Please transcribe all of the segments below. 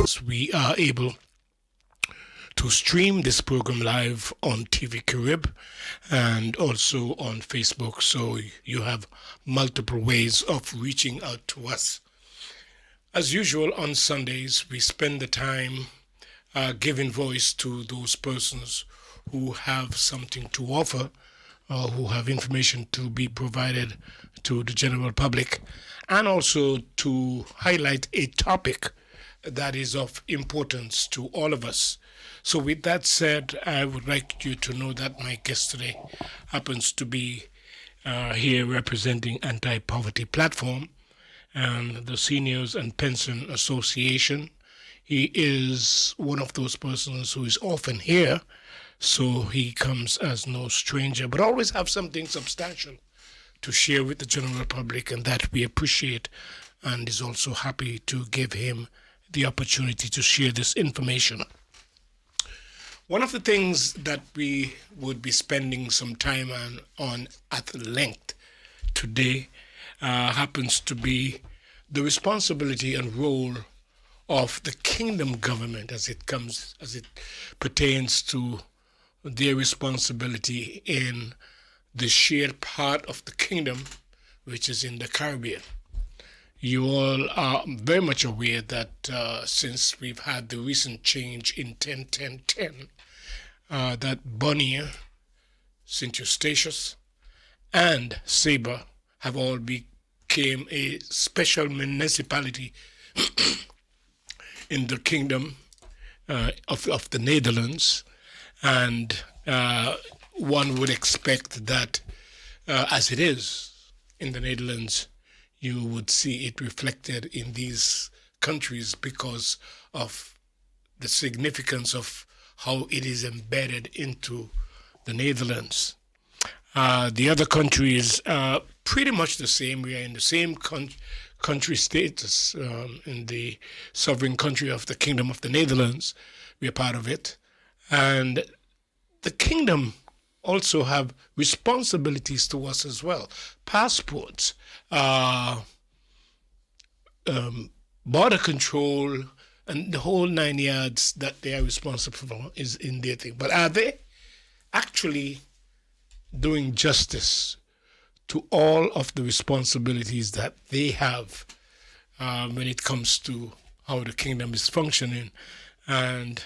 because we are able to stream this program live on TV Carib and also on Facebook. So you have multiple ways of reaching out to us. As usual, on Sundays, we spend the time giving voice to those persons who have something to offer, who have information to be provided to the general public, and also to highlight a topic that is of importance to all of us. So with that said, I would like you to know that my guest today happens to be here representing Anti-Poverty Platform and the Seniors and Pension Association. He is one of those persons who is often here, so he comes as no stranger, but always have something substantial to share with the general public, and that we appreciate, and is also happy to give him the opportunity to share this information. One of the things that we would be spending some time on at length today happens to be the responsibility and role of the kingdom government as it pertains to their responsibility in the shared part of the kingdom, which is in the Caribbean. You all are very much aware that since we've had the recent change in 10-10-10, that Bonaire, St. Eustatius, and Sabre have all became a special municipality in the kingdom of the Netherlands, and one would expect that as it is in the Netherlands, you would see it reflected in these countries because of the significance of how it is embedded into the Netherlands. The other countries are pretty much the same. We are in the same country status in the sovereign country of the Kingdom of the Netherlands. We are part of it. And the kingdom also have responsibilities to us as well. Passports, border control, and the whole 9 yards that they are responsible for is in their thing. But are they actually doing justice to all of the responsibilities that they have when it comes to how the kingdom is functioning? And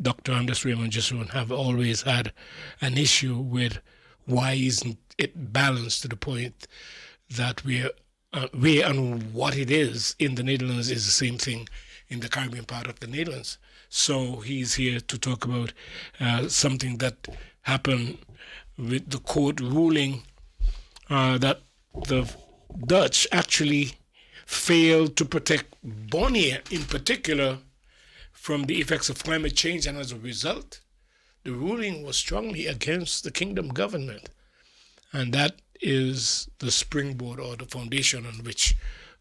Dr. Anders Raymond Jessurun have always had an issue with why isn't it balanced to the point that where and what it is in the Netherlands is the same thing in the Caribbean part of the Netherlands. So he's here to talk about something that happened with the court ruling that the Dutch actually failed to protect Bonaire in particular from the effects of climate change, and as a result, the ruling was strongly against the kingdom government. And that is the springboard or the foundation on which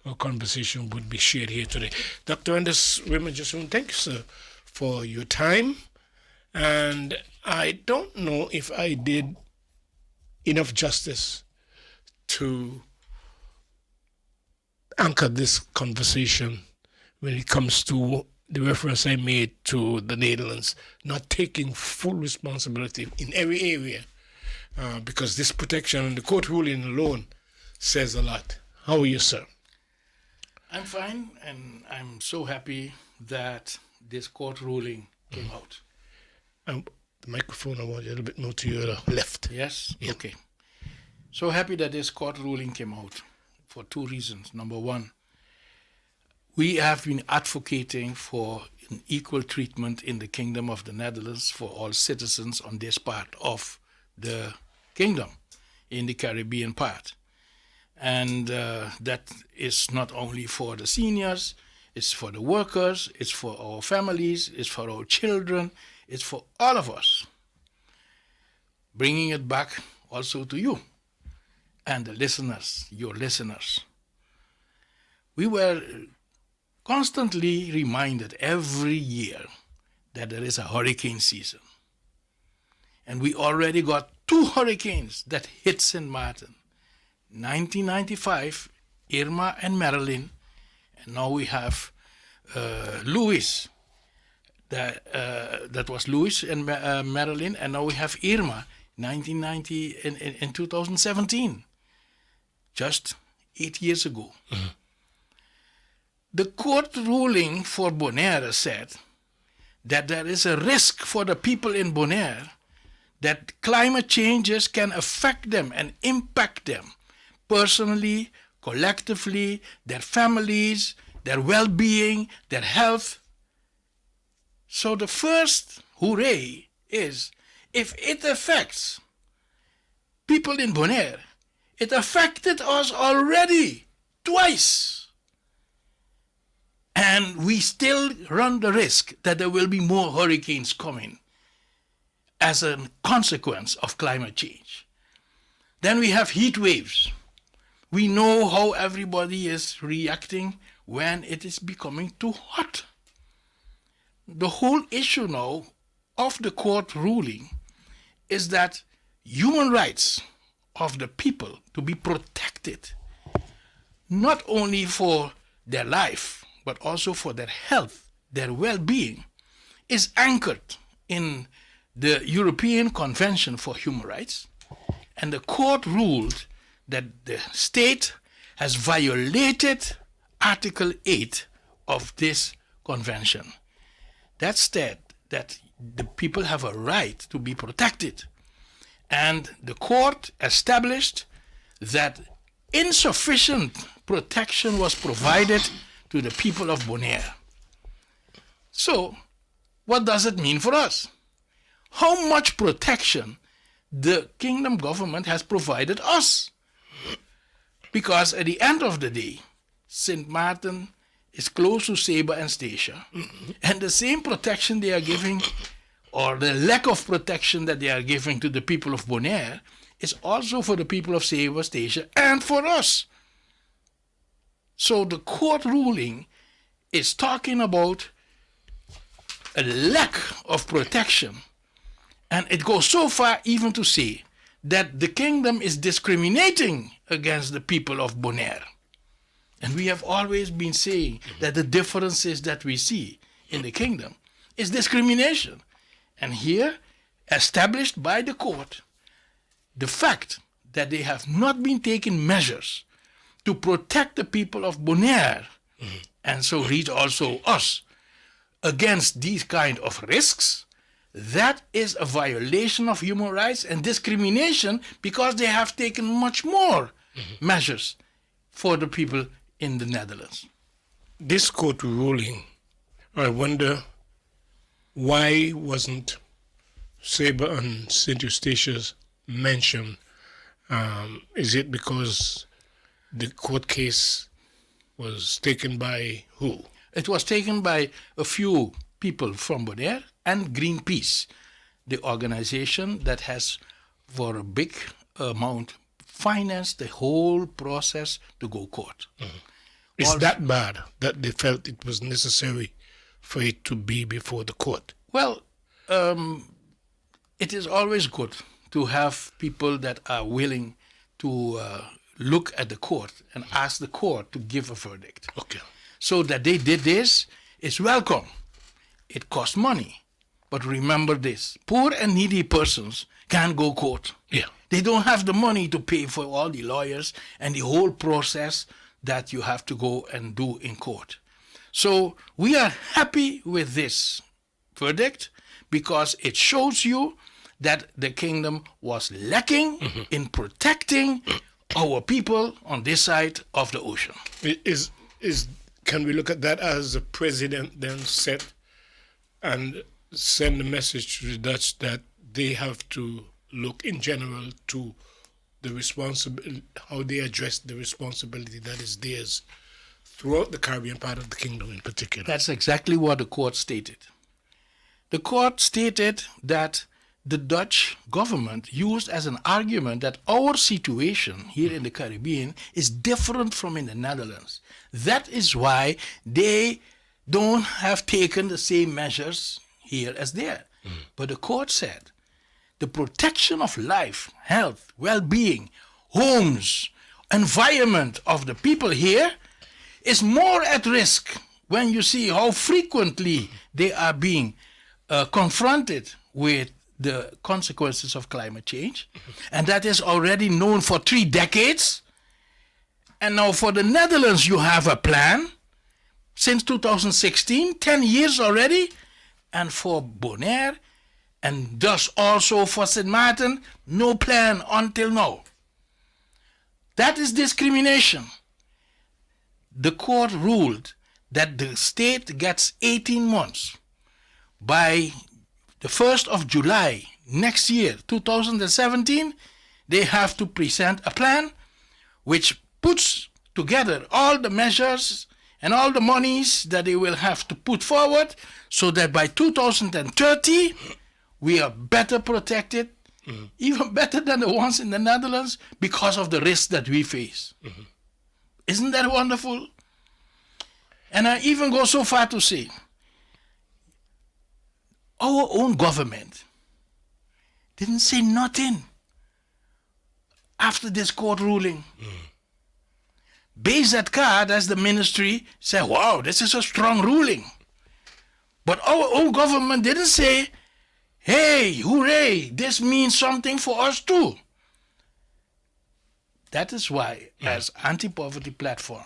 our conversation would be shared here today. Dr. Anders Raymond Jessurun, thank you, sir, for your time. And I don't know if I did enough justice to anchor this conversation when it comes to the reference I made to the Netherlands not taking full responsibility in every area, because this protection and the court ruling alone says a lot. How are you, sir? I'm fine, and I'm so happy that this court ruling came out. The microphone, I want you a little bit more to your left. Yes? Yeah. Okay. So happy that this court ruling came out for two reasons. Number one, we have been advocating for an equal treatment in the Kingdom of the Netherlands for all citizens on this part of the kingdom, in the Caribbean part. And that is not only for the seniors, it's for the workers, it's for our families, it's for our children, it's for all of us. Bringing it back also to you and the listeners, your listeners. We were constantly reminded every year that there is a hurricane season. And we already got 2 hurricanes that hit St.Maarten. 1995, Irma and Marilyn, and now we have Louis. That was Louis in Maryland, and now we have Irma, 1990 in 2017, just 8 years ago. The court ruling for Bonaire said that there is a risk for the people in Bonaire that climate changes can affect them and impact them personally, collectively, their families, their well-being, their health. So the first hooray is, if it affects people in Bonaire, it affected us already twice. And we still run the risk that there will be more hurricanes coming as a consequence of climate change. Then we have heat waves. We know how everybody is reacting when it is becoming too hot. The whole issue now of the court ruling is that human rights of the people to be protected, not only for their life, but also for their health, their well-being, is anchored in the European Convention for Human Rights. And the court ruled that the state has violated Article 8 of this convention. That said, that the people have a right to be protected. And the court established that insufficient protection was provided to the people of Bonaire. So, what does it mean for us? How much protection the kingdom government has provided us? Because at the end of the day, St.Maarten is close to Saba and Statia, and the same protection they are giving, or the lack of protection that they are giving to the people of Bonaire, is also for the people of Saba, Statia, and for us. So the court ruling is talking about a lack of protection, and it goes so far even to say that the kingdom is discriminating against the people of Bonaire. And we have always been saying that the differences that we see in the kingdom is discrimination. And here, established by the court, the fact that they have not been taking measures to protect the people of Bonaire, and so reach also us, against these kind of risks, that is a violation of human rights and discrimination, because they have taken much more measures for the people in the Netherlands. This court ruling, I wonder why wasn't Saba and St. Eustatius mentioned? Is it because the court case was taken by who? It was taken by a few people from Bonaire and Greenpeace, the organization that has, for a big amount, financed the whole process to go court. Is that bad that they felt it was necessary for it to be before the court? Well, it is always good to have people that are willing to look at the court and ask the court to give a verdict. Okay. So that they did this is welcome. It costs money. But remember this, poor and needy persons can't go court. Yeah. They don't have the money to pay for all the lawyers and the whole process that you have to go and do in court. So we are happy with this verdict because it shows you that the kingdom was lacking in protecting our people on this side of the ocean. Can we look at that as the president then said and send a message to the Dutch that they have to look in general to the responsibility, how they address the responsibility that is theirs throughout the Caribbean part of the kingdom in particular? That's exactly what the court stated. The court stated that the Dutch government used as an argument that our situation here in the Caribbean is different from in the Netherlands. That is why they don't have taken the same measures here as there. But the court said the protection of life, health, well-being, homes, environment of the people here is more at risk when you see how frequently they are being confronted with the consequences of climate change, and that is already known for 3 decades. And now for the Netherlands, you have a plan since 2016, 10 years already, and for Bonaire, and thus also for St.Maarten, no plan until now. That is discrimination. The court ruled that the state gets 18 months. By the 1st of July next year, 2017, they have to present a plan which puts together all the measures and all the monies that they will have to put forward so that by 2030 we are better protected, even better than the ones in the Netherlands, because of the risks that we face. Isn't that wonderful? And I even go so far to say, our own government didn't say nothing after this court ruling. BZK, that's the ministry, said, wow, this is a strong ruling. But our own government didn't say, hey, hooray, this means something for us too. That is why, as anti-poverty platform,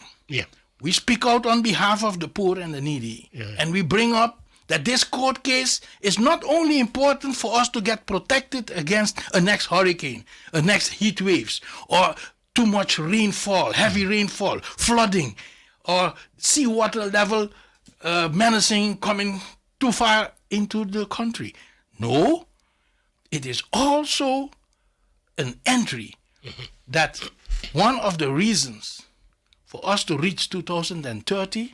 we speak out on behalf of the poor and the needy. And we bring up that this court case is not only important for us to get protected against a next hurricane, a next heat waves, or too much rainfall, heavy rainfall, flooding, or seawater level menacing coming too far into the country. No, it is also an entry that one of the reasons for us to reach 2030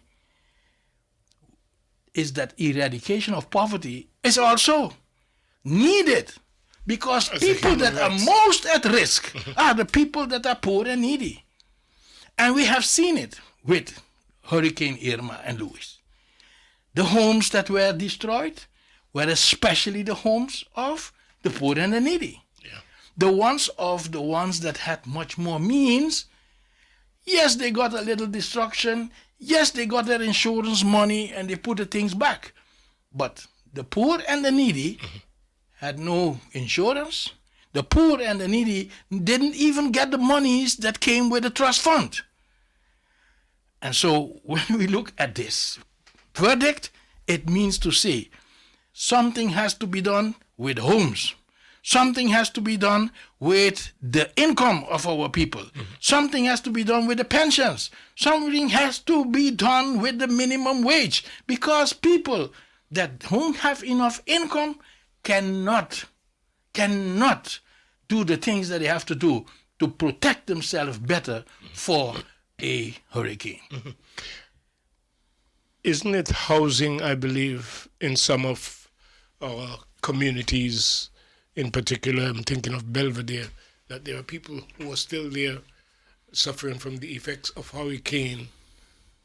is that eradication of poverty is also needed, because people that are most at risk are the people that are poor and needy. And we have seen it with Hurricane Irma and Louis. The homes that were destroyed were especially the homes of the poor and the needy. The ones that had much more means, yes, they got a little destruction, yes, they got their insurance money and they put the things back. But the poor and the needy had no insurance. The poor and the needy didn't even get the monies that came with the trust fund. And so when we look at this verdict, it means to say something has to be done with homes. Something has to be done with the income of our people. Something has to be done with the pensions. Something has to be done with the minimum wage, because people that don't have enough income cannot do the things that they have to do to protect themselves better for a hurricane. Isn't it housing, I believe, in some of our communities? In particular, I'm thinking of Belvedere, that there are people who are still there suffering from the effects of hurricane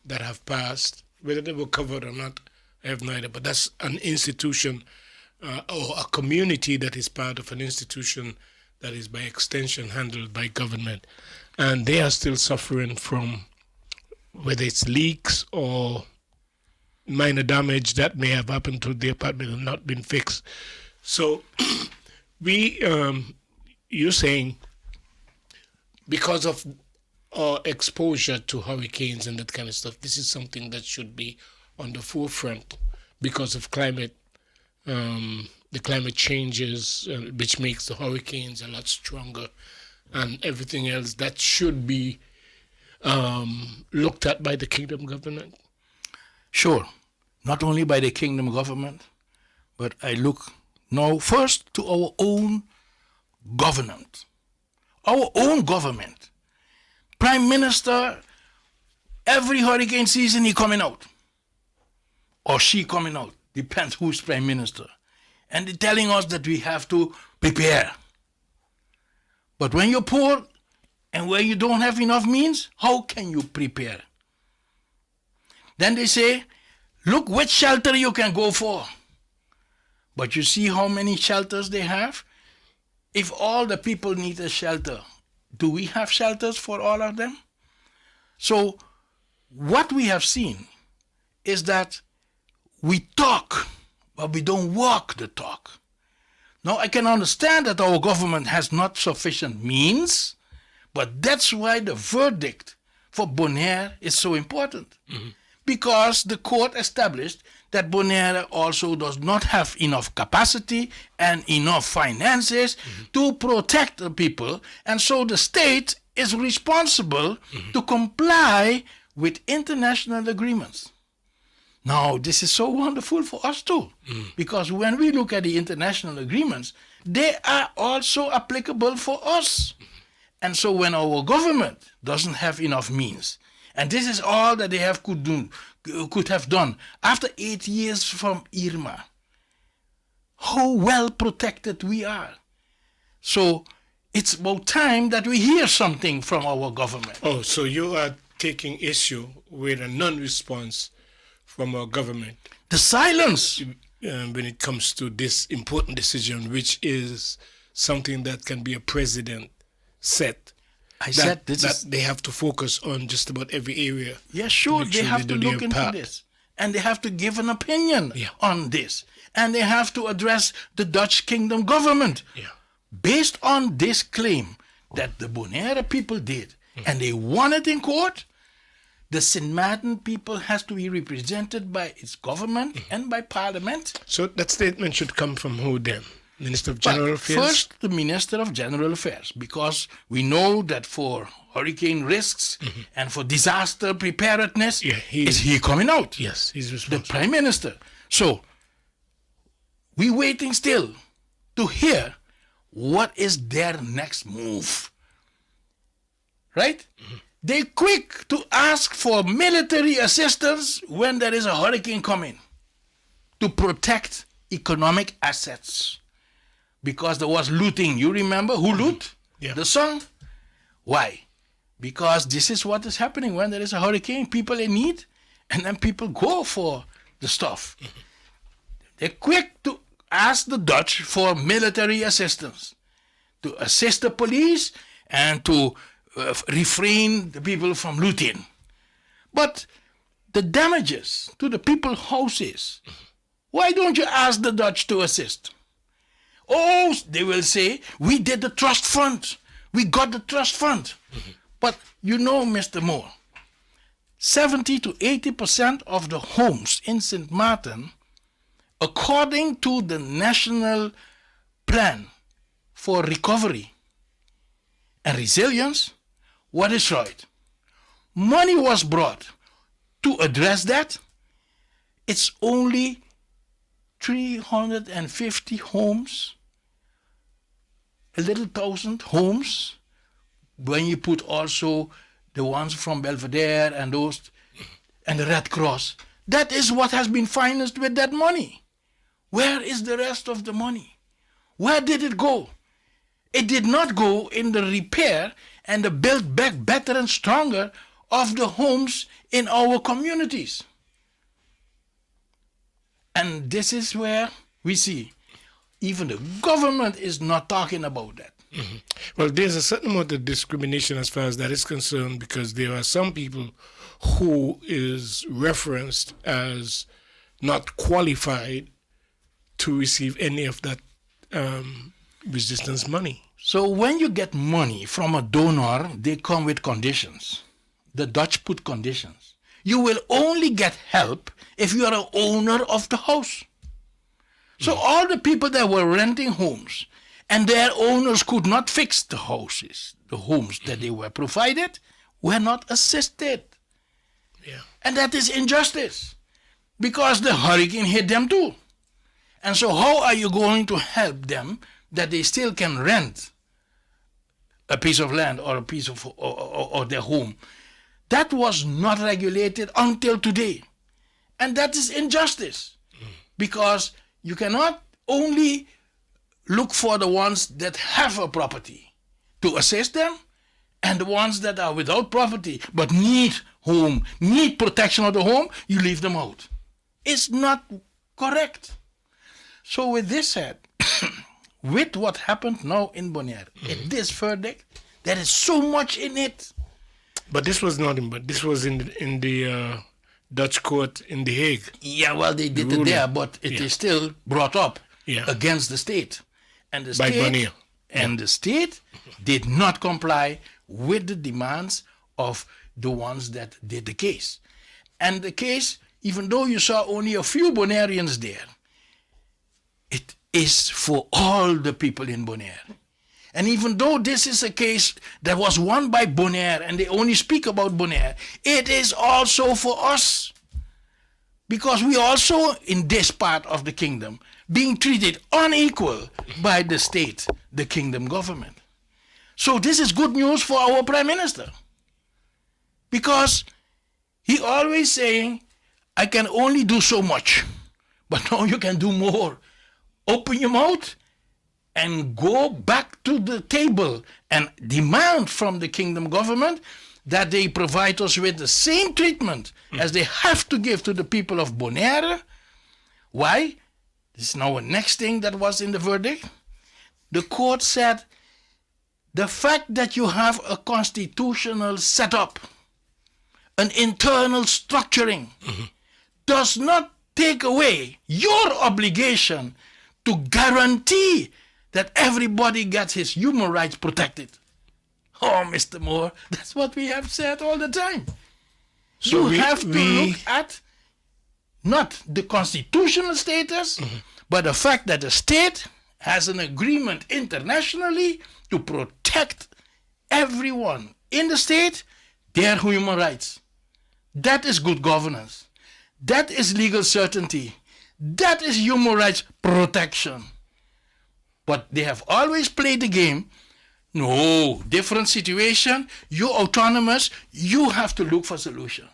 that have passed. Whether they were covered or not, I have no idea. But that's an institution or a community that is part of an institution that is by extension handled by government. And they are still suffering from whether it's leaks or minor damage that may have happened to the apartment and not been fixed. So you're saying because of our exposure to hurricanes and that kind of stuff, this is something that should be on the forefront because of climate, the climate changes, which makes the hurricanes a lot stronger and everything else that should be looked at by the kingdom government? Sure, not only by the kingdom government, but I look now first to our own government. Our own government. Prime Minister, every hurricane season he coming out. Or she coming out. Depends who's Prime Minister. And they're telling us that we have to prepare. But when you're poor and when you don't have enough means, how can you prepare? Then they say, look which shelter you can go for. But you see how many shelters they have? If all the people need a shelter, do we have shelters for all of them? So what we have seen is that we talk, but we don't walk the talk. Now, I can understand that our government has not sufficient means, but that's why the verdict for Bonaire is so important. Because the court established that Bonaire also does not have enough capacity and enough finances to protect the people, and so the state is responsible to comply with international agreements. Now, this is so wonderful for us too, because when we look at the international agreements, they are also applicable for us. And so when our government doesn't have enough means, and this is all that they could have done after 8 years from Irma, how well protected we are. So it's about time that we hear something from our government. Oh, so you are taking issue with a non-response from our government. The silence. When it comes to this important decision, which is something that can be a president set. They have to focus on just about every area. Yeah, sure. They have to look into this. And they have to give an opinion on this. And they have to address the Dutch Kingdom government. Based on this claim that the Bonaire people did, and they won it in court, the St.Maarten people has to be represented by its government and by parliament. So that statement should come from who then? Minister of General Affairs? First, the Minister of General Affairs, because we know that for hurricane risks and for disaster preparedness, is he coming out? Yes, he's responsible. The Prime Minister. So, we're waiting still to hear what is their next move. Right? They're quick to ask for military assistance when there is a hurricane coming to protect economic assets. Because there was looting. You remember who loot? The sun. Why? Because this is what is happening when there is a hurricane. People in need, and then people go for the stuff. They're quick to ask the Dutch for military assistance, to assist the police and to refrain the people from looting. But the damages to the people's houses, why don't you ask the Dutch to assist? Oh, they will say, we did the trust fund. We got the trust fund. But you know, Mr. Moore, 70 to 80% of the homes in St.Maarten, according to the National Plan for Recovery and Resilience, were destroyed. Money was brought to address that. It's only 350 homes, a little thousand homes, when you put also the ones from Belvedere and those, and the Red Cross. That is what has been financed with that money. Where is the rest of the money? Where did it go? It did not go in the repair and the build back better and stronger of the homes in our communities. And this is where we see even the government is not talking about that. Well, there's a certain amount of discrimination as far as that is concerned, because there are some people who is referenced as not qualified to receive any of that resistance money. So when you get money from a donor, they come with conditions. The Dutch put conditions. You will only get help if you are an owner of the house. So all the people that were renting homes and their owners could not fix the houses, the homes that they were provided, were not assisted. And that is injustice, because the hurricane hit them too. And so how are you going to help them that they still can rent a piece of land or a piece of or their home? That was not regulated until today. And that is injustice, because you cannot only look for the ones that have a property to assist them, and the ones that are without property but need home, need protection of the home, you leave them out. It's not correct. So with this said, with what happened now in Bonaire, in this verdict, there is so much in it. But this was not in, but this was in the Dutch court in The Hague. Yeah, well, they did it ruling. there, but it is still brought up Yeah. against the state. And the By state, Bonnier. and the state did not comply with the demands of the ones that did the case. And the case, even though you saw only a few Bonaireans there, it is for all the people in Bonaire. And even though this is a case that was won by Bonaire and they only speak about Bonaire, it is also for us. Because we also, in this part of the kingdom, being treated unequal by the state, the kingdom government. So this is good news for our Prime Minister. Because he always saying, I can only do so much, but now you can do more. Open your mouth and go back to the table and demand from the kingdom government that they provide us with the same treatment as they have to give to the people of Bonaire. Why? This is now the next thing that was in the verdict. The court said, the fact that you have a constitutional setup, an internal structuring, does not take away your obligation to guarantee that everybody gets his human rights protected. Oh, Mr. Moore, that's what we have said all the time. So you have to look at not the constitutional status, but the fact that the state has an agreement internationally to protect everyone in the state, their human rights. That is good governance. That is legal certainty. That is human rights protection. But they have always played the game. No, different situation. You're autonomous. You have to look for solution.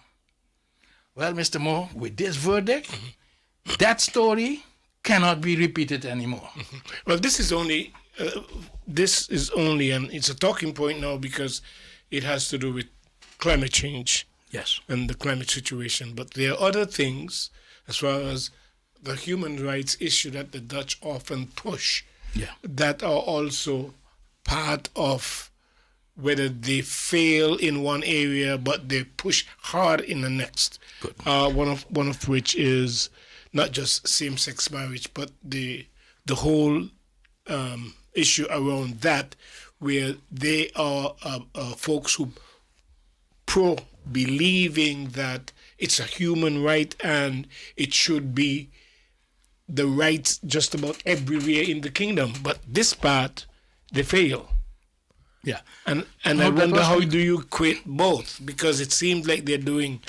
Well, Mr. Moore, with this verdict, that story cannot be repeated anymore. Well, this is only, and it's a talking point now because it has to do with climate change. Yes. And the climate situation. But there are other things as far as the human rights issue that the Dutch often push that are also part of whether they fail in one area but they push hard in the next. One of which is not just same-sex marriage, but the whole issue around that, where they are folks who believing that it's a human right and it should be the rights just about everywhere in the kingdom. But this part, they fail. Yeah. And I wonder how do you equate both? Because it seems like they're doing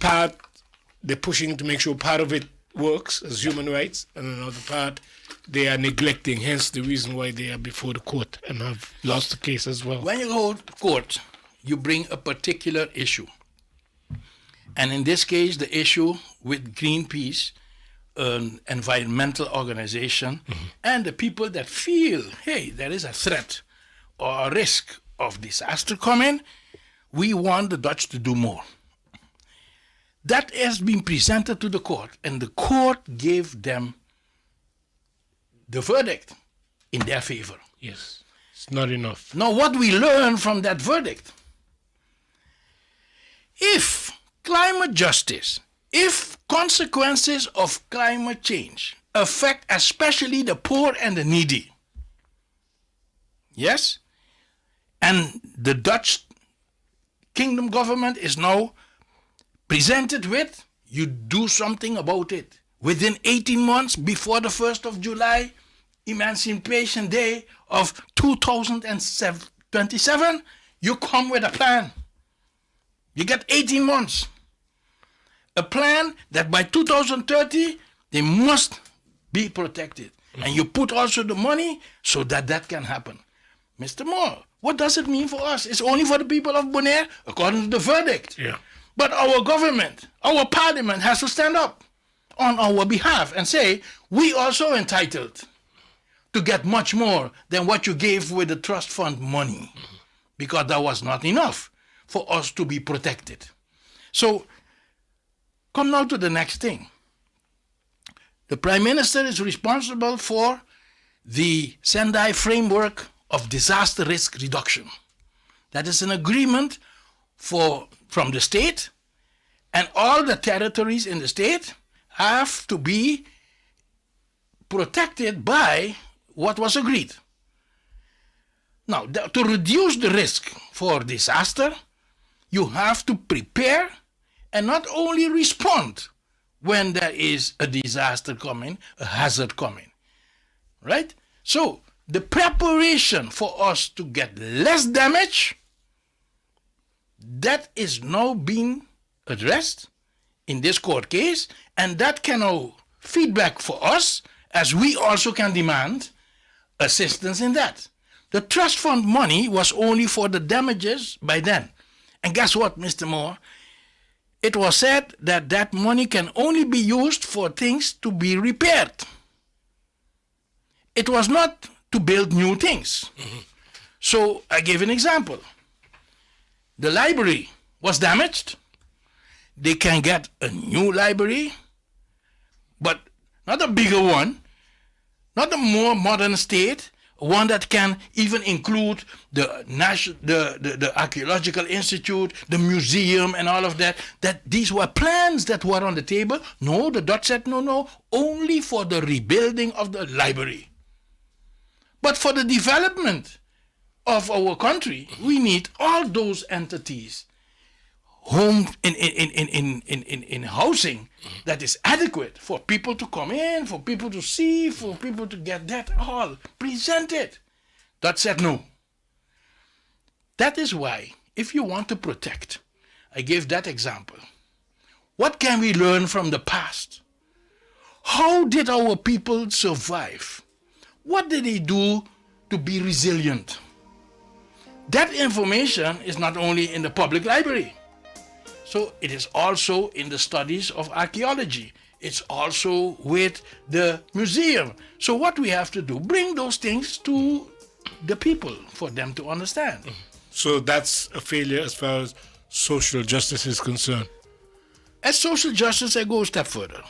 they're pushing to make sure part of it works as human rights, and another part they are neglecting, hence the reason why they are before the court and have lost the case as well. When you go to court, you bring a particular issue. And in this case, the issue with Greenpeace, an environmental organization, and the people that feel, hey, there is a threat or a risk of disaster coming, we want the Dutch to do more. That has been presented to the court, and the court gave them the verdict in their favor. Yes, it's not enough. Now, what we learn from that verdict, if climate justice, if consequences of climate change affect especially the poor and the needy, yes, and the Dutch kingdom government is now presented with, you do something about it. Within 18 months, before the 1st of July, Emancipation Day of 2027, you come with a plan. You get 18 months. A plan that by 2030, they must be protected. And you put also the money so that that can happen. Mr. Moore, what does it mean for us? It's only for the people of Bonaire, according to the verdict. Yeah. But our government, our parliament has to stand up on our behalf and say, we also entitled to get much more than what you gave with the trust fund money, because that was not enough for us to be protected. So, come now to the next thing. The Prime Minister is responsible for the Sendai Framework of Disaster Risk Reduction. That is an agreement from the state And all the territories in the state have to be protected by what was agreed. Now, to reduce the risk for disaster, you have to prepare and not only respond when there is a disaster coming, a hazard coming. Right? So, the preparation for us to get less damage, that is now being addressed in this court case, and that can now feedback for us as we also can demand assistance in that. The trust fund money was only for the damages by then. And guess what, Mr. Moore? It was said that that money can only be used for things to be repaired. It was not to build new things. Mm-hmm. So I gave an example. The library was damaged. They can get a new library, but not a bigger one, not a more modern state, one that can even include the Archaeological Institute, the museum, and all of that. That these were plans that were on the table. No, the Dutch said no, only for the rebuilding of the library. But for the development of our country, we need all those entities. Home in housing that is adequate for people to come in, for people to see, for people to get that all presented. That said no. That is why, if you want to protect, I gave that example. What can we learn from the past? How did our people survive? What did they do to be resilient? That information is not only in the public library. So it is also in the studies of archaeology. It's also with the museum. So what we have to do, bring those things to the people for them to understand. So that's a failure as far as social justice is concerned. As social justice, I go a step further.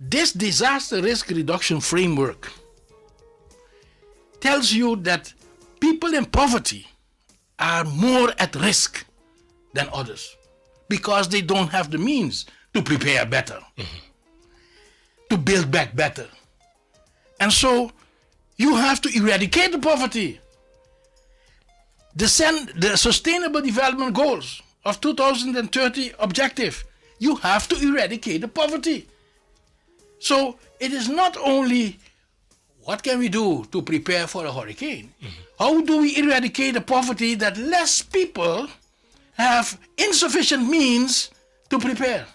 This disaster risk reduction framework tells you that people in poverty are more at risk than others, because they don't have the means to prepare better, to build back better. And so you have to eradicate the poverty. The Sustainable Development Goals of 2030 objective, you have to eradicate the poverty. So it is not only what can we do to prepare for a hurricane? How do we eradicate the poverty that less people have insufficient means to prepare?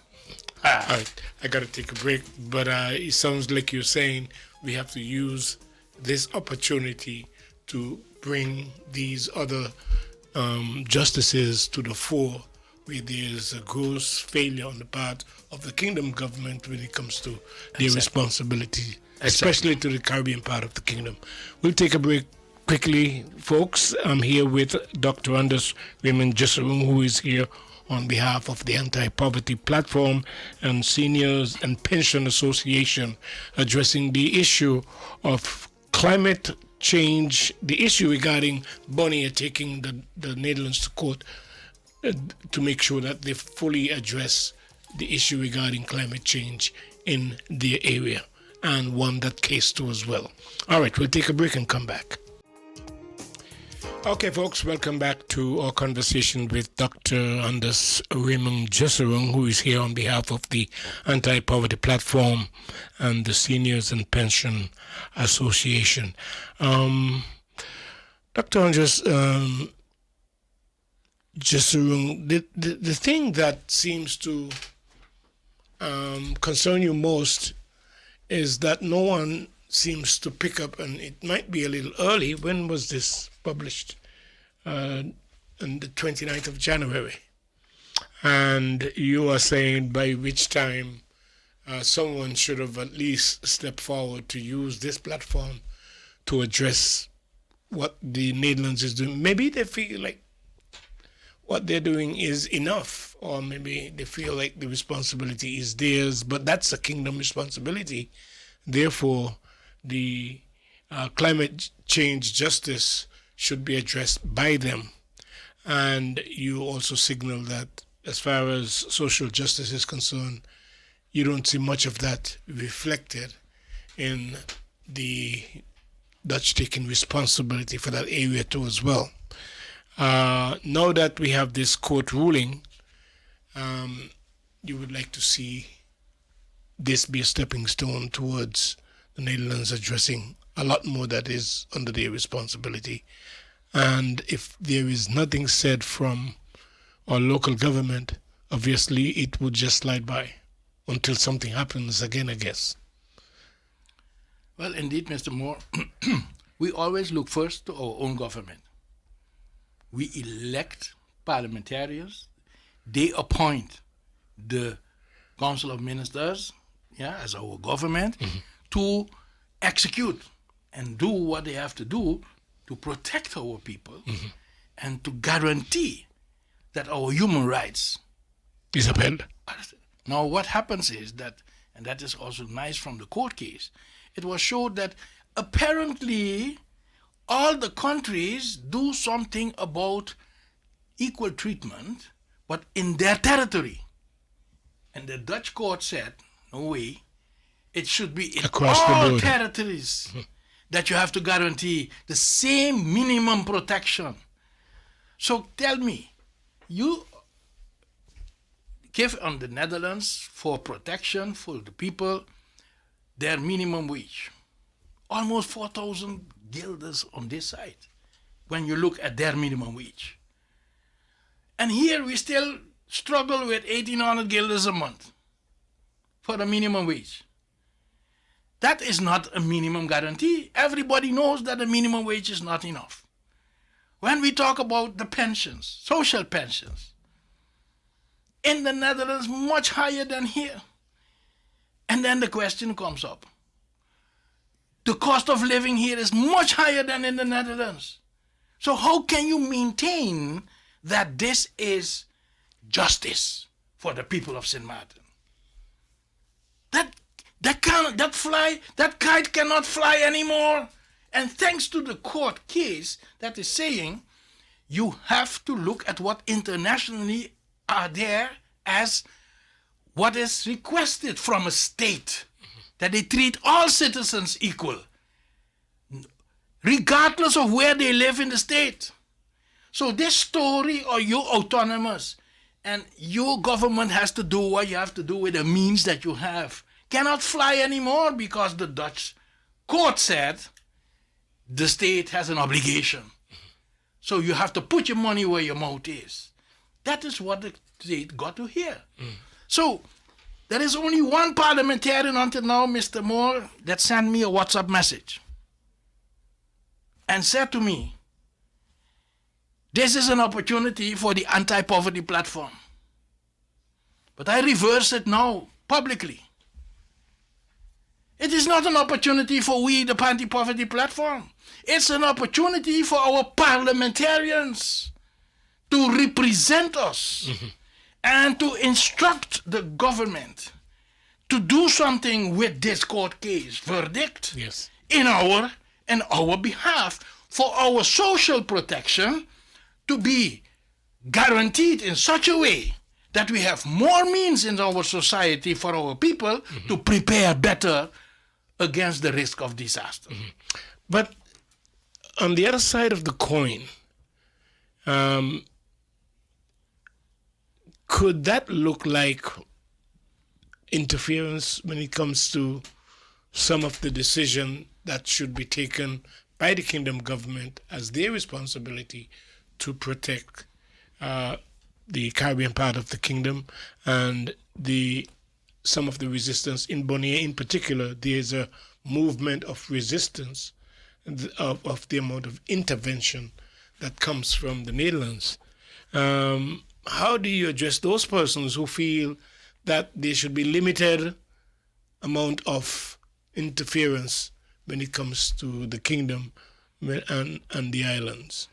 All right, I got to take a break, but it sounds like you're saying we have to use this opportunity to bring these other justices to the fore, where there's a gross failure on the part of the kingdom government when it comes to their responsibility, especially to the Caribbean part of the kingdom. We'll take a break quickly, folks. I'm here with Dr. Raymond Jessurun, who is here on behalf of the Anti-Poverty Platform and Seniors and Pension Association, addressing the issue of climate change, the issue regarding Bonnier taking the Netherlands to court to make sure that they fully address the issue regarding climate change in their area, and won that case too as well. All right, we'll take a break and come back. Okay, folks, welcome back to our conversation with Dr. Raymond Jessurun, who is here on behalf of the Anti-Poverty Platform and the Seniors and Pension Association. Dr. Jessurun, the thing that seems to concern you most is that no one seems to pick up, and it might be a little early. When was this published? On the 29th of January. And you are saying by which time someone should have at least stepped forward to use this platform to address what the Netherlands is doing. Maybe they feel like what they're doing is enough, or maybe they feel like the responsibility is theirs, but that's a kingdom responsibility. Therefore, the climate change justice should be addressed by them. And you also signal that as far as social justice is concerned, you don't see much of that reflected in the Dutch taking responsibility for that area too as well. Now that we have this court ruling, you would like to see this be a stepping stone towards the Netherlands addressing a lot more that is under their responsibility. And if there is nothing said from our local government, obviously it would just slide by until something happens again, I guess. Well, indeed, Mr. Moore, we always look first to our own government. We elect parliamentarians. They appoint the Council of Ministers, as our government, to execute and do what they have to do to protect our people and to guarantee that our human rights is upheld. Now, what happens is that, and that is also nice from the court case, it was showed that apparently all the countries do something about equal treatment, but in their territory. And the Dutch court said, no way, it should be in across all territories that you have to guarantee the same minimum protection. So tell me, you give on the Netherlands for protection for the people their minimum wage. Almost 4,000 guilders on this side when you look at their minimum wage. And here we still struggle with 1,800 guilders a month for the minimum wage. That is not a minimum guarantee. Everybody knows that the minimum wage is not enough. When we talk about the pensions, social pensions, in the Netherlands, much higher than here. And then the question comes up. The cost of living here is much higher than in the Netherlands. So how can you maintain that this is justice for the people of St.Maarten? That kite cannot fly anymore. And thanks to the court case that is saying, you have to look at what internationally are there as what is requested from a state, that they treat all citizens equal, regardless of where they live in the state. So this story, or you're autonomous, and your government has to do what you have to do with the means that you have, cannot fly anymore because the Dutch court said the state has an obligation. So you have to put your money where your mouth is. That is what the state got to hear. So there is only one parliamentarian until now, Mr. Moore, that sent me a WhatsApp message and said to me, this is an opportunity for the anti-poverty platform. But I reverse it now publicly. It is not an opportunity for we, the anti-poverty platform. It's an opportunity for our parliamentarians to represent us and to instruct the government to do something with this court case verdict in our behalf, for our social protection to be guaranteed in such a way that we have more means in our society for our people to prepare better against the risk of disaster. But on the other side of the coin, could that look like interference when it comes to some of the decision that should be taken by the kingdom government as their responsibility to protect the Caribbean part of the kingdom and some of the resistance in Bonnier in particular? There's a movement of resistance of the amount of intervention that comes from the Netherlands. How do you address those persons who feel that there should be limited amount of interference when it comes to the kingdom and the islands?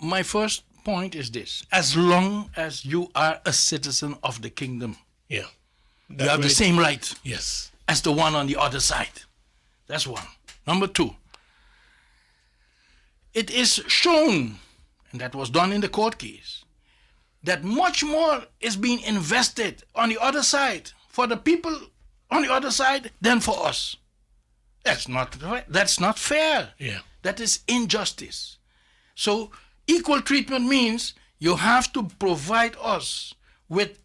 My first point is this: as long as you are a citizen of the kingdom, you have the same right as the one on the other side. That's one. Number two, it is shown, and that was done in the court case, that much more is being invested on the other side for the people on the other side than for us. That's not fair. Yeah. That is injustice. So equal treatment means you have to provide us with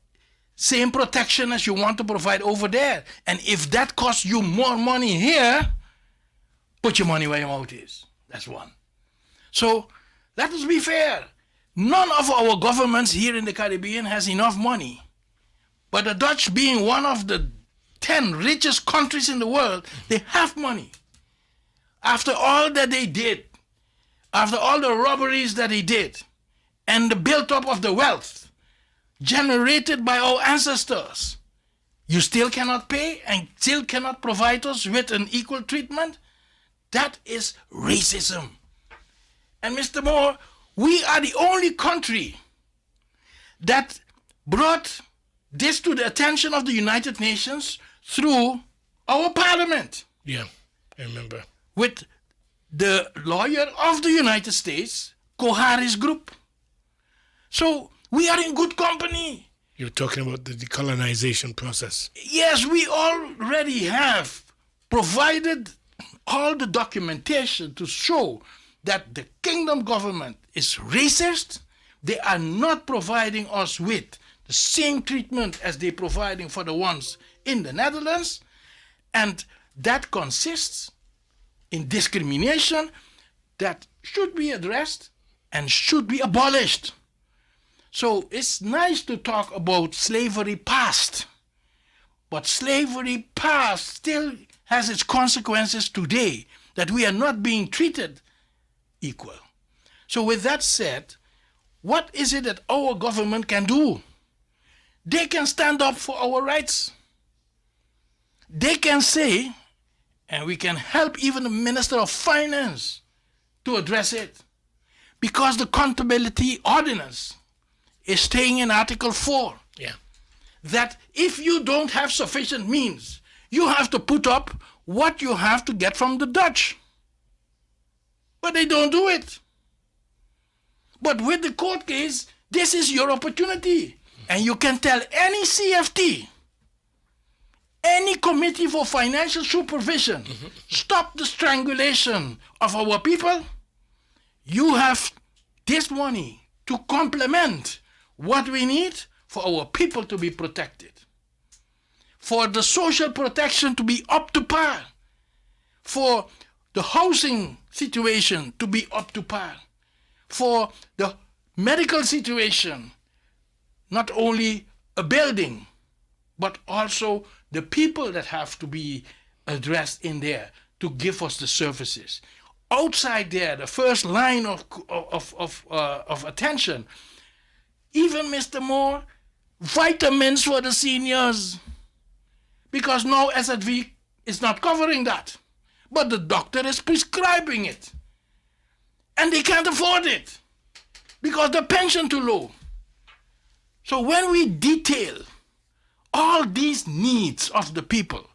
same protection as you want to provide over there. And if that costs you more money here, put your money where your mouth is. That's one. So let us be fair. None of our governments here in the Caribbean has enough money. But the Dutch, being one of the 10 richest countries in the world, they have money. After all that they did, after all the robberies that they did, and the build-up of the wealth generated by our ancestors, you still cannot pay and still cannot provide us with an equal treatment? That is racism. And Mr. Moore, we are the only country that brought this to the attention of the United Nations through our parliament. Yeah, I remember. With the lawyer of the United States, Koharis Group. So we are in good company. You're talking about the decolonization process. Yes, we already have provided all the documentation to show that the kingdom government is racist. They are not providing us with the same treatment as they're providing for the ones in the Netherlands. And that consists in discrimination that should be addressed and should be abolished. So it's nice to talk about slavery past, but slavery past still has its consequences today, that we are not being treated equal. So with that said, what is it that our government can do? They can stand up for our rights. They can say, and we can help even the Minister of Finance to address it, because the Accountability Ordinance is staying in Article 4. Yeah. That if you don't have sufficient means, you have to put up what you have to get from the Dutch. But they don't do it. But with the court case, this is your opportunity. And you can tell any CFT, any Committee for Financial Supervision, stop the strangulation of our people. You have this money to complement what we need for our people to be protected, for the social protection to be up to par, for the housing situation to be up to par, for the medical situation, not only a building, but also the people that have to be addressed in there to give us the services. Outside there, the first line of attention, even Mr. Moore, vitamins for the seniors. Because now SZV is not covering that. But the doctor is prescribing it. And they can't afford it. Because the pension too low. So when we detail all these needs of the people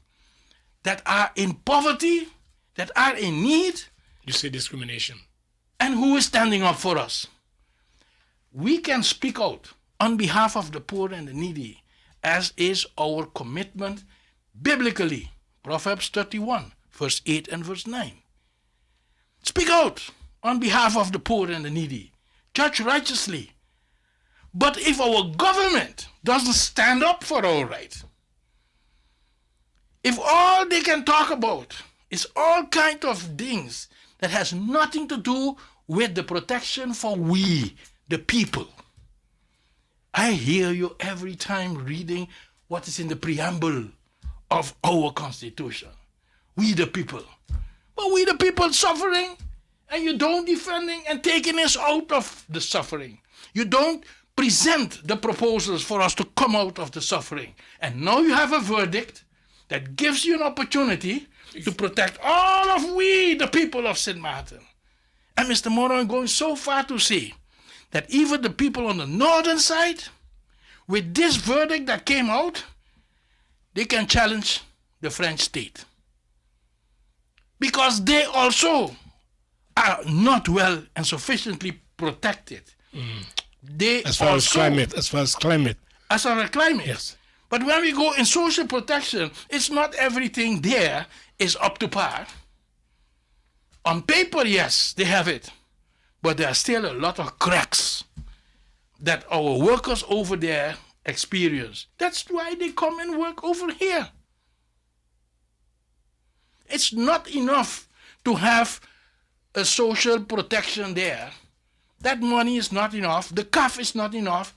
that are in poverty, that are in need. You say discrimination. And who is standing up for us? We can speak out on behalf of the poor and the needy, as is our commitment biblically. Proverbs 31, verse 8 and verse 9. Speak out on behalf of the poor and the needy. Judge righteously. But if our government doesn't stand up for our rights, if all they can talk about is all kinds of things that has nothing to do with the protection for we, the people. I hear you every time reading what is in the preamble of our Constitution. We the people. But we the people suffering, and you don't defending and taking us out of the suffering. You don't present the proposals for us to come out of the suffering. And now you have a verdict that gives you an opportunity to protect all of we, the people of St.Maarten. And Mr. Moore, I'm going so far to say that even the people on the northern side, with this verdict that came out, they can challenge the French state. Because they also are not well and sufficiently protected they as far as climate, as far as climate. As far as climate. Yes. But when we go in social protection, it's not everything there is up to par. On paper, yes, they have it. But there are still a lot of cracks that our workers over there experience. That's why they come and work over here. It's not enough to have a social protection there. That money is not enough. The CAF is not enough.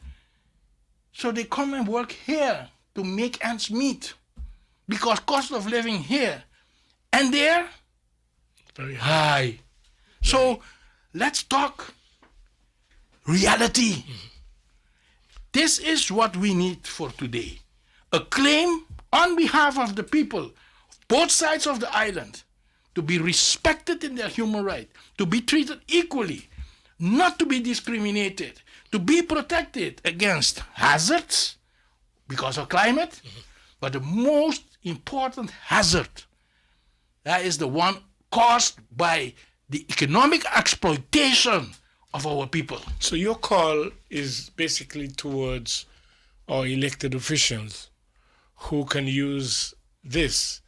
So they come and work here to make ends meet. Because cost of living here and there, Very high. So let's talk reality. This is what we need for today. A claim on behalf of the people, both sides of the island, to be respected in their human right, to be treated equally, not to be discriminated, to be protected against hazards because of climate, but the most important hazard, that is the one caused by the economic exploitation of our people. So your call is basically towards our elected officials who can use this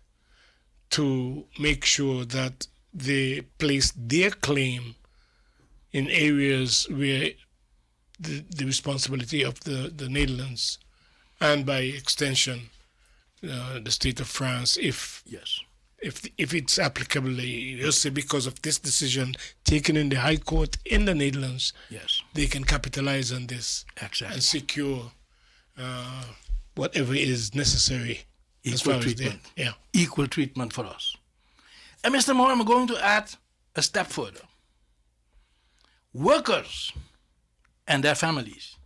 to make sure that they place their claim in areas where the responsibility of the Netherlands and by extension the state of France, if it's applicable, you say because of this decision taken in the High Court in the Netherlands, they can capitalize on this and secure whatever is necessary. Equal treatment. Equal treatment for us. And Mr. Moore, I'm going to add a step further. Workers and their families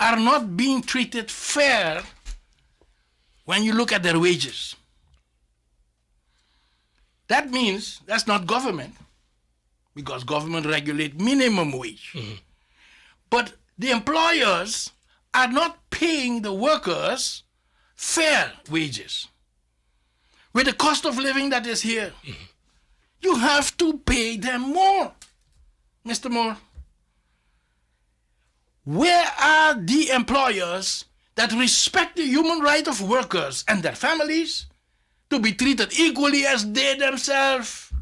are not being treated fair when you look at their wages. That means that's not government, because government regulate minimum wage. But the employers are not paying the workers fair wages. With the cost of living that is here, you have to pay them more. Mr. Moore, where are the employers that respect the human right of workers and their families to be treated equally as they themselves?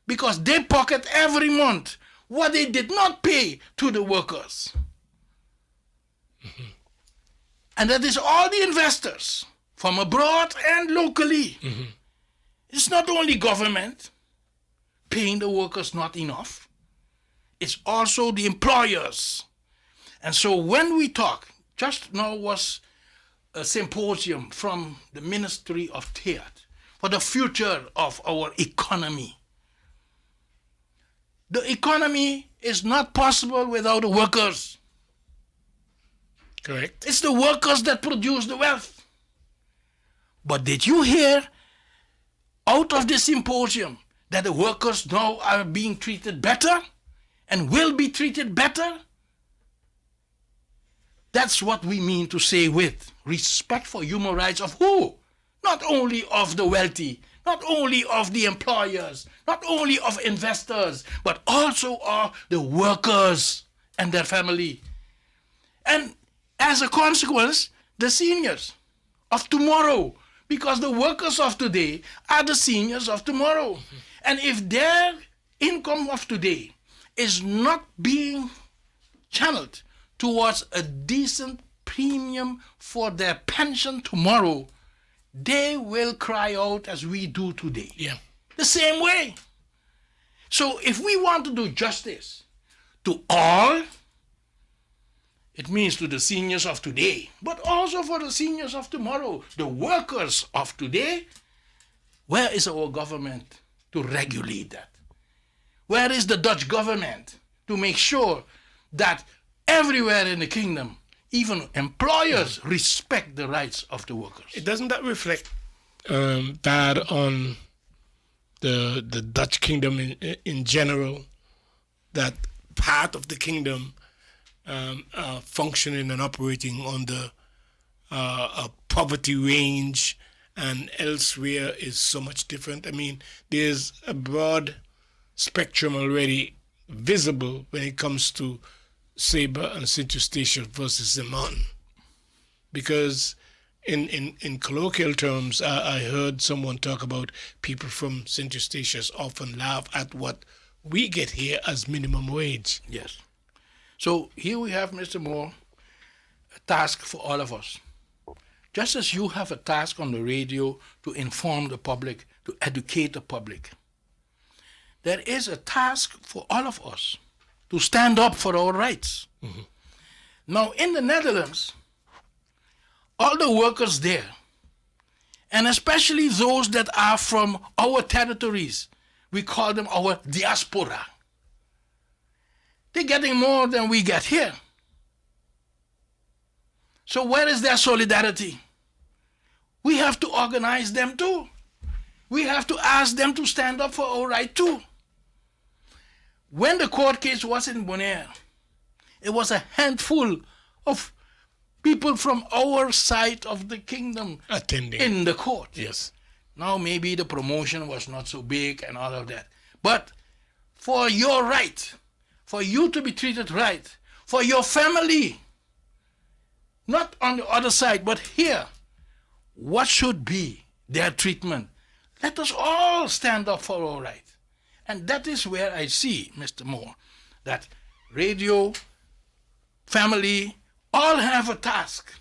Because they pocket every month what they did not pay to the workers. And that is all the investors from abroad and locally. It's not only government paying the workers not enough. It's also the employers. And so when we talk, just now was a symposium from the Ministry of Theatre for the future of our economy. The economy is not possible without the workers. Correct. It's the workers that produce the wealth. But did you hear out of this symposium that the workers now are being treated better and will be treated better? That's what we mean to say with respect for human rights of who? Not only of the wealthy, not only of the employers, not only of investors, but also of the workers and their family. And as a consequence, the seniors of tomorrow, because the workers of today are the seniors of tomorrow. And if their income of today is not being channeled towards a decent premium for their pension tomorrow, they will cry out as we do today. The same way. So if we want to do justice to all, it means to the seniors of today, but also for the seniors of tomorrow, the workers of today. Where is our government to regulate that? Where is the Dutch government to make sure that everywhere in the kingdom, even employers respect the rights of the workers? It doesn't that reflect bad on the Dutch kingdom in general, that part of the kingdom functioning and operating on the poverty range and elsewhere is so much different? I mean, there's a broad spectrum already visible when it comes to Sabre and St. Eustatius versus St.Maarten. Because in colloquial terms, I heard someone talk about people from St. Eustatius often laugh at what we get here as minimum wage. Yes. So here we have, Mr. Moore, a task for all of us. Just as you have a task on the radio to inform the public, to educate the public, there is a task for all of us to stand up for our rights. Mm-hmm. Now, in the Netherlands, all the workers there, and especially those that are from our territories, we call them our diaspora, they're getting more than we get here. So where is their solidarity? We have to organize them too. We have to ask them to stand up for our right too. When the court case was in Bonaire, it was a handful of people from our side of the kingdom attending in the court. Yes. Now maybe the promotion was not so big and all of that. But for your right, for you to be treated right, for your family, not on the other side, but here, what should be their treatment? Let us all stand up for our right. And that is where I see, Mr. Moore, that radio, family, all have a task.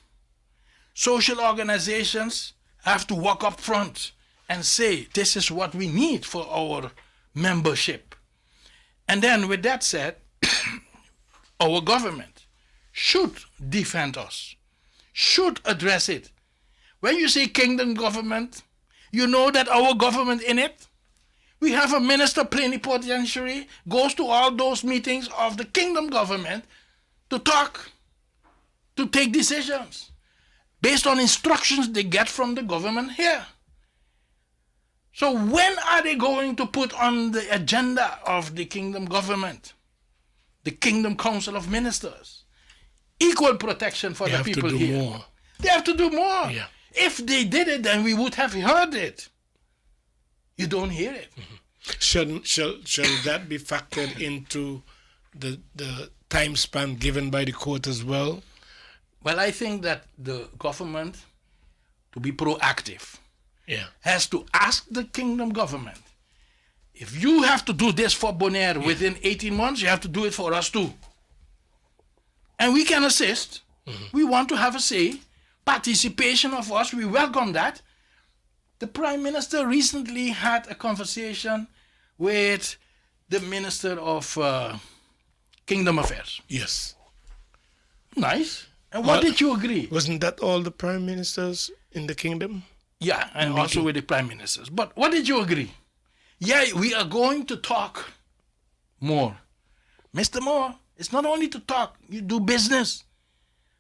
Social organizations have to walk up front and say, this is what we need for our membership. And then with that said, our government should defend us, should address it. When you say kingdom government, you know that our government in it, we have a minister plenipotentiary, goes to all those meetings of the kingdom government to talk, to take decisions, based on instructions they get from the government here. So when are they going to put on the agenda of the kingdom government, the kingdom council of ministers, equal protection for the people here? More. They have to do more. Yeah. If they did it, then we would have heard it. You don't hear it. Mm-hmm. Shall that be factored into the time span given by the court as well? Well, I think that the government, to be proactive, has to ask the kingdom government, if you have to do this for Bonaire within 18 months, you have to do it for us too. And we can assist. Mm-hmm. We want to have a say. Participation of us, we welcome that. The Prime Minister recently had a conversation with the Minister of Kingdom Affairs. Yes. Nice. And what did you agree? Wasn't that all the Prime Ministers in the kingdom? Yeah, and also with the Prime Ministers. But what did you agree? Yeah, we are going to talk more. Mr. Moore, it's not only to talk, you do business.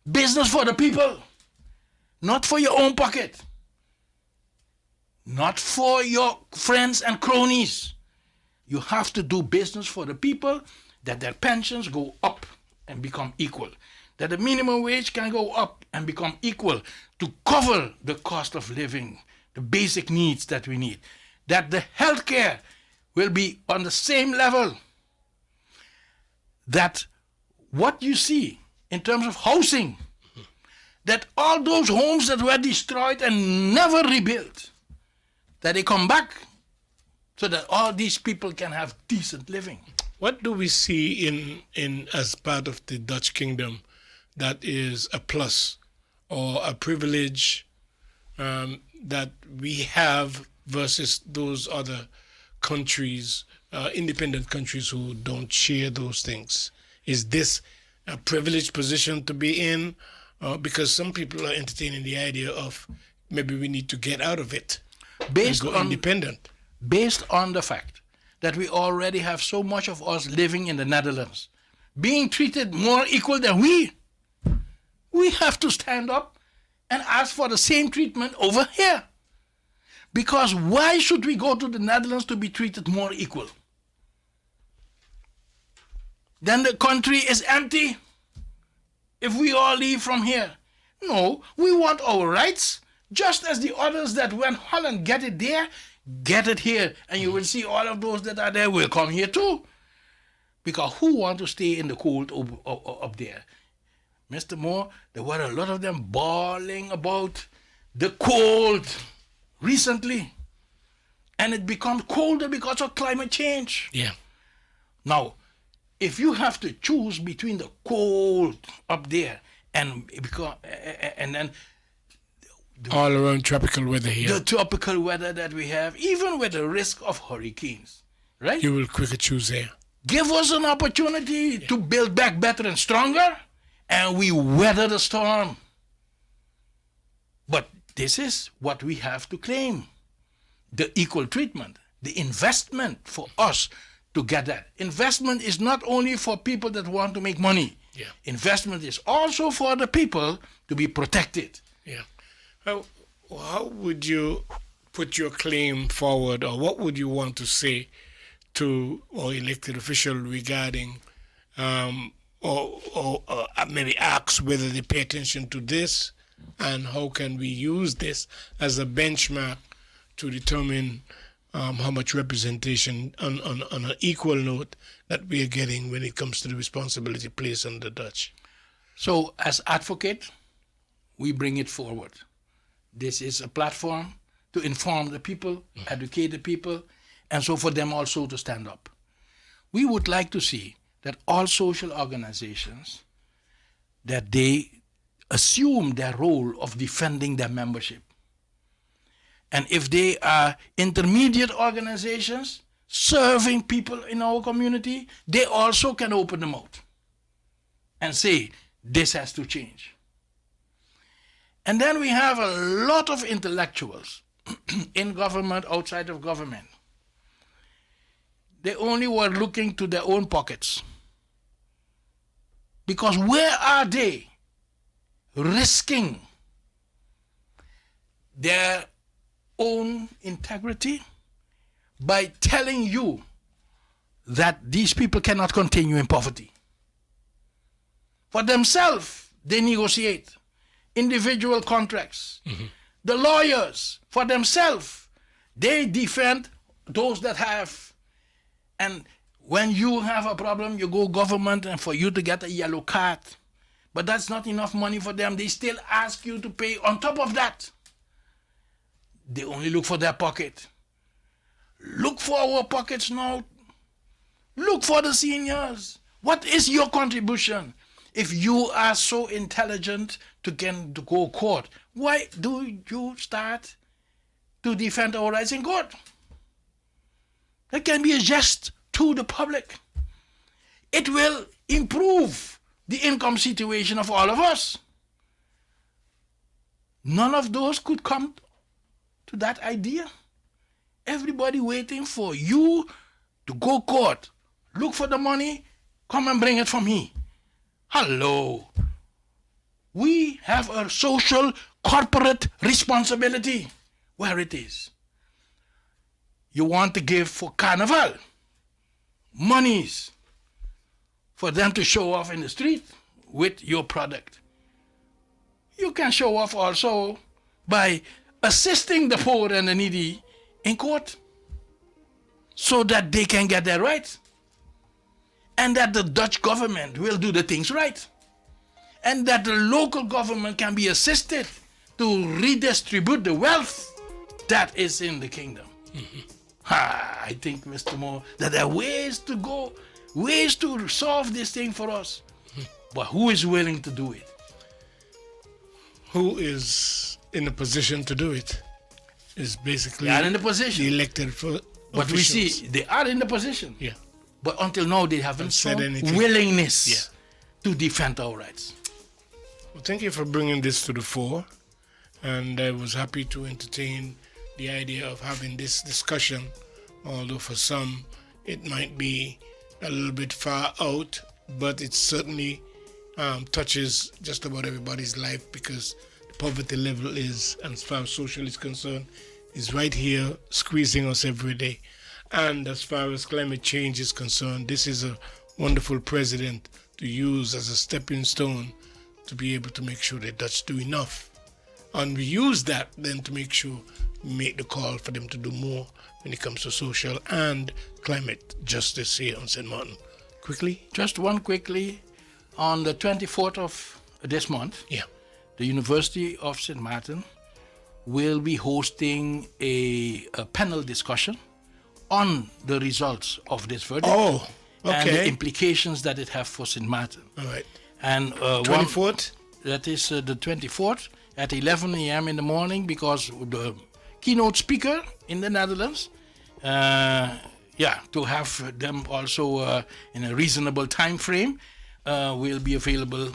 Business for the people. Not for your own pocket. Not for your friends and cronies. You have to do business for the people, that their pensions go up and become equal. That the minimum wage can go up and become equal to cover the cost of living, the basic needs that we need. That the healthcare will be on the same level. That what you see in terms of housing, that all those homes that were destroyed and never rebuilt, that they come back so that all these people can have decent living. What do we see in as part of the Dutch kingdom that is a plus or a privilege that we have versus those other countries, independent countries who don't share those things? Is this a privileged position to be in? Because some people are entertaining the idea of maybe we need to get out of it and go independent. Based on the fact that we already have so much of us living in the Netherlands, being treated more equal than we have to stand up and ask for the same treatment over here. Because why should we go to the Netherlands to be treated more equal? Then the country is empty if we all leave from here. No, we want our rights, just as the others that went Holland get it there, get it here. And you will see all of those that are there will come here too. Because who want to stay in the cold up there? Mr. Moore, there were a lot of them bawling about the cold recently. And it becomes colder because of climate change. Yeah. Now, if you have to choose between the cold up there and then all around tropical weather here, the tropical weather that we have, even with the risk of hurricanes, right? you will quicker choose there. Give us an opportunity to build back better and stronger, and we weather the storm. But this is what we have to claim. The equal treatment, the investment for us to get that. Investment is not only for people that want to make money. Yeah. Investment is also for the people to be protected. Yeah. How would you put your claim forward, or what would you want to say to our elected official regarding, or maybe ask whether they pay attention to this, and how can we use this as a benchmark to determine how much representation on an equal note that we are getting when it comes to the responsibility placed on the Dutch? So as advocate, we bring it forward. This is a platform to inform the people, educate the people, and so for them also to stand up. We would like to see that all social organizations, that they assume their role of defending their membership. And if they are intermediate organizations serving people in our community, they also can open them out and say, this has to change. And then we have a lot of intellectuals in government, outside of government. They only were looking to their own pockets. Because where are they risking their own integrity by telling you that these people cannot continue in poverty? For themselves, they negotiate individual contracts. Mm-hmm. The lawyers, for themselves, they defend those that have. And when you have a problem, you go government and for you to get a yellow card. But that's not enough money for them. They still ask you to pay on top of that. They only look for their pocket. Look for our pockets now. Look for the seniors. What is your contribution? If you are so intelligent to go court, why do you start to defend our rights in court? That can be a jest to the public. It will improve the income situation of all of us. None of those could come to that idea. Everybody waiting for you to go court. Look for the money, come and bring it for me. Hello. We have a social corporate responsibility where it is. You want to give for carnival monies for them to show off in the street with your product. You can show off also by assisting the poor and the needy in court so that they can get their rights, and that the Dutch government will do the things right, and that the local government can be assisted to redistribute the wealth that is in the kingdom. Mm-hmm. I think, Mr. Moore, that there are ways to go, ways to solve this thing for us. Mm-hmm. But who is willing to do it? Who is in a position to do it? Is basically they are in the position. The elected for but officials. We see they are in the position. Yeah. But until now, they haven't shown willingness to defend our rights. Well, thank you for bringing this to the fore. And I was happy to entertain the idea of having this discussion, although for some it might be a little bit far out, but it certainly touches just about everybody's life, because the poverty level is, as far as social is concerned, is right here squeezing us every day. And as far as climate change is concerned, this is a wonderful president to use as a stepping stone to be able to make sure the Dutch do enough. And we use that then to make sure we make the call for them to do more when it comes to social and climate justice here on St. Maarten. quickly. Just one quickly. On the 24th of this month, Yeah. the University of St.Maarten will be hosting a panel discussion on the results of this verdict Oh, and the okay. implications that it have for St.Maarten. All right. And 24th? that is the 24th at 11 a.m. in the morning, because the keynote speaker in the Netherlands, to have them also in a reasonable time frame, will be available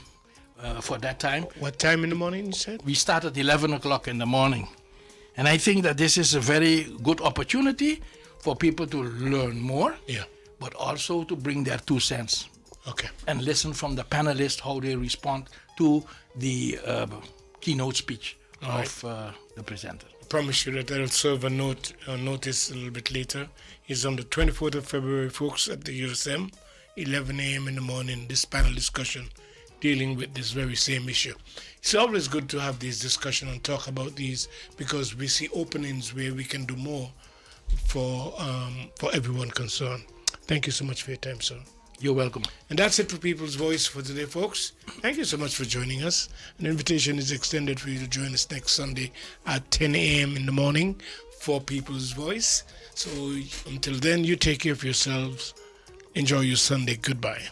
for that time. What time in the morning, you said? We start at 11 o'clock in the morning. And I think that this is a very good opportunity for people to learn more, Yeah. but also to bring their 2 cents Okay. and listen from the panelists how they respond to the keynote speech of the presenter. I promise you that I'll serve a notice a little bit later. It's on the 24th of February, folks, at the USM, 11 a.m. in the morning, this panel discussion dealing with this very same issue. It's always good to have these discussions and talk about these, because we see openings where we can do more for everyone concerned. Thank you so much for your time, sir. You're welcome. And that's it for People's Voice for today, folks. Thank you so much for joining us. An invitation is extended for you to join us next Sunday at 10 a.m. in the morning for People's Voice. So until then, you take care of yourselves. Enjoy your Sunday. Goodbye.